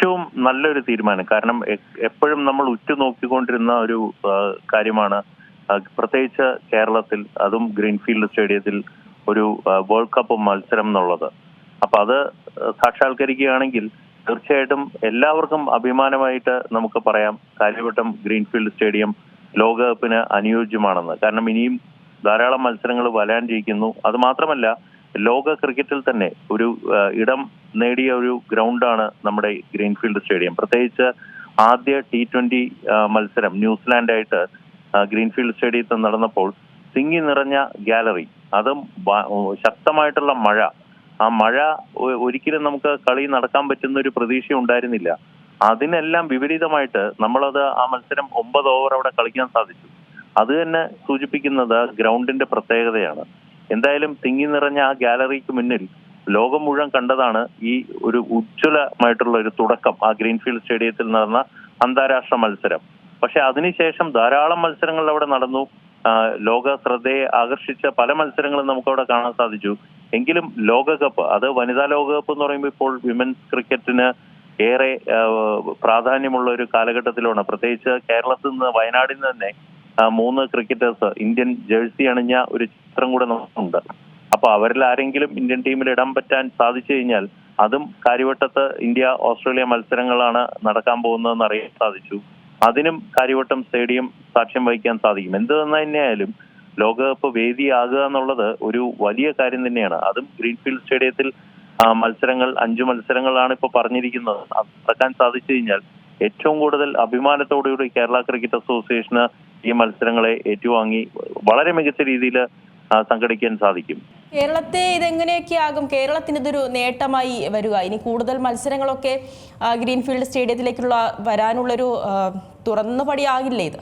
ഏറ്റവും നല്ലൊരു തീരുമാനം. കാരണം എപ്പോഴും നമ്മൾ ഉറ്റുനോക്കിക്കൊണ്ടിരുന്ന ഒരു കാര്യമാണ്, പ്രത്യേകിച്ച് കേരളത്തിൽ, അതും ഗ്രീൻഫീൽഡ് സ്റ്റേഡിയത്തിൽ ഒരു വേൾഡ് കപ്പ് മത്സരം എന്നുള്ളത്. അപ്പൊ അത് സാക്ഷാത്കരിക്കുകയാണെങ്കിൽ തീർച്ചയായിട്ടും എല്ലാവർക്കും അഭിമാനമായിട്ട് നമുക്ക് പറയാം കാര്യവട്ടം ഗ്രീൻഫീൽഡ് സ്റ്റേഡിയം ലോകകപ്പിന് അനുയോജ്യമാണെന്ന്. കാരണം ഇനിയും ധാരാളം മത്സരങ്ങൾ വരാനിരിക്കുന്നു. അത് മാത്രമല്ല, ലോക ക്രിക്കറ്റിൽ തന്നെ ഒരു ഇടം നേടിയ ഒരു ഗ്രൗണ്ടാണ് നമ്മുടെ ഗ്രീൻഫീൽഡ് സ്റ്റേഡിയം. പ്രത്യേകിച്ച് ആദ്യ T20 മത്സരം ന്യൂസിലാൻഡായിട്ട് ഗ്രീൻഫീൽഡ് സ്റ്റേഡിയത്തിൽ നടന്നപ്പോൾ തിങ്ങി നിറഞ്ഞ ഗാലറി, അതും ശക്തമായിട്ടുള്ള മഴ. ആ മഴ ഒരിക്കലും നമുക്ക് കളി നടക്കാൻ പറ്റുന്ന ഒരു പ്രതീക്ഷ ഉണ്ടായിരുന്നില്ല. അതിനെല്ലാം വിപരീതമായിട്ട് നമ്മളത് ആ മത്സരം 9 ഓവർ അവിടെ കളിക്കാൻ സാധിച്ചു. അത് തന്നെ സൂചിപ്പിക്കുന്നത് ഗ്രൗണ്ടിന്റെ പ്രത്യേകതയാണ്. എന്തായാലും തിങ്ങി നിറഞ്ഞ ആ ഗാലറിക്ക് മുന്നിൽ ലോകം മുഴുവൻ കണ്ടതാണ് ഈ ഒരു ഉജ്ജ്വലമായിട്ടുള്ള ഒരു തുടക്കം ആ ഗ്രീൻഫീൽഡ് സ്റ്റേഡിയത്തിൽ നടന്ന അന്താരാഷ്ട്ര മത്സരം. പക്ഷെ അതിനുശേഷം ധാരാളം മത്സരങ്ങൾ അവിടെ നടന്നു. ലോക ശ്രദ്ധയെ ആകർഷിച്ച പല മത്സരങ്ങളും നമുക്കവിടെ കാണാൻ സാധിച്ചു. എങ്കിലും ലോകകപ്പ്, അത് വനിതാ ലോകകപ്പ് എന്ന് പറയുമ്പോൾ ഇപ്പോൾ വിമൻസ് ക്രിക്കറ്റിന് ഏറെ പ്രാധാന്യമുള്ള ഒരു കാലഘട്ടത്തിലാണ്. പ്രത്യേകിച്ച് കേരളത്തിൽ നിന്ന്, വയനാടിൽ നിന്ന് തന്നെ 3 ക്രിക്കറ്റേഴ്സ് ഇന്ത്യൻ ജേഴ്സി അണിഞ്ഞ ഒരു ചിത്രം കൂടെ നമുക്കുണ്ട്. അപ്പൊ അവരിൽ ആരെങ്കിലും ഇന്ത്യൻ ടീമിൽ ഇടം പറ്റാൻ സാധിച്ചു കഴിഞ്ഞാൽ അതും കാര്യവട്ടത്ത് ഇന്ത്യ ഓസ്ട്രേലിയ മത്സരങ്ങളാണ് നടക്കാൻ പോകുന്നതെന്ന് അറിയാൻ സാധിച്ചു. അതിനും കാര്യവട്ടം സ്റ്റേഡിയം സാക്ഷ്യം വഹിക്കാൻ സാധിക്കും. എന്ത് തന്നെയായാലും ലോകകപ്പ് വേദിയാകുക എന്നുള്ളത് ഒരു വലിയ കാര്യം തന്നെയാണ്. അതും ഗ്രീൻഫീൽഡ് സ്റ്റേഡിയത്തിൽ മത്സരങ്ങൾ 5 മത്സരങ്ങളാണ് ഇപ്പൊ പറഞ്ഞിരിക്കുന്നത്. നടക്കാൻ സാധിച്ചു കഴിഞ്ഞാൽ ഏറ്റവും കൂടുതൽ അഭിമാനത്തോടുകൂടി കേരള ക്രിക്കറ്റ് അസോസിയേഷന് ഈ മത്സരങ്ങളെ ഏറ്റുവാങ്ങി വളരെ മികച്ച രീതിയിൽ സംഘടിക്കാൻ സാധിക്കും. കേരളത്തെ ഇതെങ്ങനെയൊക്കെ ആകും കേരളത്തിന് ഇതൊരു നേട്ടമായി വരിക? ഇനി കൂടുതൽ മത്സരങ്ങളൊക്കെ ഗ്രീൻഫീൽഡ് സ്റ്റേഡിയത്തിലേക്കുള്ള വരാനുള്ളൊരു തുറന്ന പടിയാകില്ലേ ഇത്?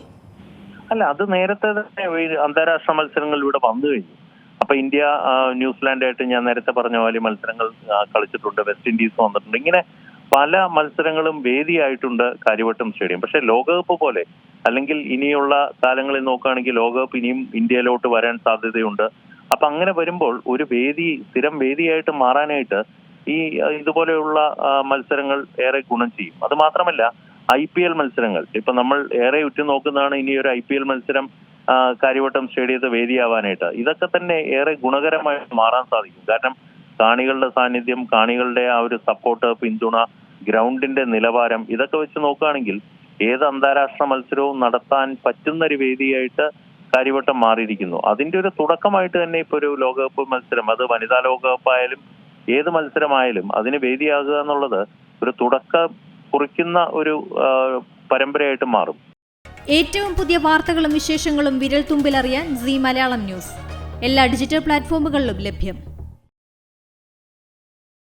അല്ല, അത് നേരത്തെ തന്നെ അന്താരാഷ്ട്ര മത്സരങ്ങൾ ഇവിടെ വന്നു കഴിഞ്ഞു. അപ്പൊ ഇന്ത്യ ന്യൂസിലാൻഡായിട്ട് ഞാൻ നേരത്തെ പറഞ്ഞ പോലെ മത്സരങ്ങൾ കളിച്ചിട്ടുണ്ട്. വെസ്റ്റ് ഇൻഡീസ് വന്നിട്ടുണ്ട്. ഇങ്ങനെ പല മത്സരങ്ങളും വേദിയായിട്ടുണ്ട് കാര്യവട്ടം സ്റ്റേഡിയം. പക്ഷെ ലോകകപ്പ് പോലെ, അല്ലെങ്കിൽ ഇനിയുള്ള കാലങ്ങളിൽ നോക്കുകയാണെങ്കിൽ ലോകകപ്പ് ഇനിയും ഇന്ത്യയിലോട്ട് വരാൻ സാധ്യതയുണ്ട്. അപ്പൊ അങ്ങനെ വരുമ്പോൾ ഒരു വേദി, സ്ഥിരം വേദിയായിട്ട് മാറാനായിട്ട് ഈ ഇതുപോലെയുള്ള മത്സരങ്ങൾ ഏറെ ഗുണം ചെയ്യും. അത് മാത്രമല്ല, IPL മത്സരങ്ങൾ ഇപ്പൊ നമ്മൾ ഏറെ ഉറ്റുനോക്കുന്നതാണ് ഇനി ഒരു IPL മത്സരം കാര്യവട്ടം സ്റ്റേഡിയത്തെ വേദിയാവാനായിട്ട്. ഇതൊക്കെ തന്നെ ഏറെ ഗുണകരമായി മാറാൻ സാധിക്കും. കാരണം കാണികളുടെ സാന്നിധ്യം, കാണികളുടെ ആ ഒരു സപ്പോർട്ട്, പിന്തുണ, ഗ്രൗണ്ടിന്റെ നിലവാരം, ഇതൊക്കെ വെച്ച് നോക്കുകയാണെങ്കിൽ ഏത് അന്താരാഷ്ട്ര മത്സരവും നടത്താൻ പറ്റുന്ന ഒരു വേദിയായിട്ട് കാര്യവട്ടം മാറിയിരിക്കുന്നു. അതിന്റെ ഒരു തുടക്കമായിട്ട് തന്നെ ഇപ്പൊ ഒരു ലോകകപ്പ് മത്സരം, അത് വനിതാ ലോകകപ്പായാലും ഏത് മത്സരമായാലും അതിന് വേദിയാകുക എന്നുള്ളത് ഒരു തുടക്കം കുറിക്കുന്ന ഒരു പരമ്പരയായിട്ട് മാറും. ഏറ്റവും പുതിയ വാർത്തകളും വിശേഷങ്ങളും വിരൽ തുമ്പിലറിയാൻ Zee മലയാളം ന്യൂസ് എല്ലാ ഡിജിറ്റൽ പ്ലാറ്റ്ഫോമുകളിലും ലഭ്യം.